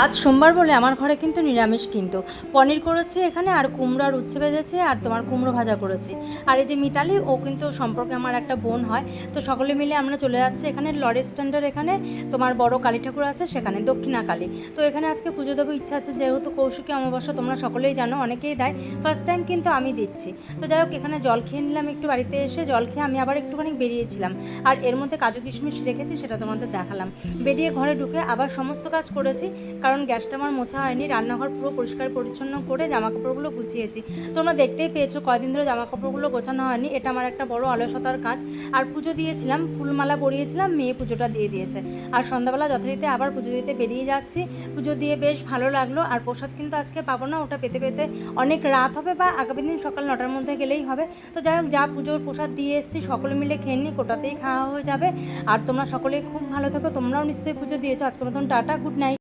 আজ সোমবার বলে আমার ঘরে কিন্তু নিরামিষ, কিন্তু পনির করেছি এখানে, আর কুমড়ো আর উচ্ছে ভেজেছে, আর তোমার কুমড়ো ভাজা করেছি। আর এই যে মিতালি, ও কিন্তু সম্পর্কে আমার একটা বোন হয়। তো সকলে মিলে আমরা চলে যাচ্ছি এখানে লরি স্ট্যান্ডের এখানে, তোমার বড় কালী ঠাকুর আছে সেখানে, দক্ষিণা কালী। তো এখানে আজকে পুজো দেবো ইচ্ছা আছে, যেহেতু কৌশিকী অমাবস্যা তোমরা সকলেই জানো, অনেকেই দেয়, ফার্স্ট টাইম কিন্তু আমি দিচ্ছি। তো যাই হোক, এখানে জল খেয়ে নিলাম একটু, বাড়িতে এসে জল খেয়ে আমি আবার একটুখানি বেরিয়েছিলাম, আর এর মধ্যে কাজু কিশমিশ রেখেছি সেটা তোমাদের দেখালাম। বেরিয়ে ঘরে ঢুকে আবার সমস্ত কাজ করেছি, কারণ গ্যাসটা আমার মোছা হয়নি, রান্নাঘর পুরো পরিষ্কার পরিচ্ছন্ন করে জামা কাপড়গুলো গুছিয়েছি। তোমরা দেখতেই পেয়েছো কয়দিন ধরে জামা কাপড়গুলো গোছানো হয়নি, এটা আমার একটা বড় অলসতার কাজ। আর পুজো দিয়েছিলাম, ফুলমালা পরিয়েছিলাম, মেয়ে পুজোটা দিয়ে দিয়েছে। আর সন্ধ্যাবেলা যথারীতি আবার পুজো দিতে বেরিয়ে যাচ্ছি। পুজো দিয়ে বেশ ভালো লাগলো। আর প্রসাদ কিন্তু আজকে পাবো না, ওটা পেতে পেতে অনেক রাত হবে, বা আগামী দিন সকাল 9টার মধ্যে গেলেই হবে। তো যাই হোক, যা পুজোর প্রসাদ দিয়ে এসেছি সকলে মিলে খেয়ে নিই, কোটাতেই খাওয়া হয়ে যাবে। আর তোমরা সকলেই খুব ভালো থেকো, তোমরাও নিশ্চয়ই পুজো দিয়েছো। আজকের মতন টাটা, গুড নাইট।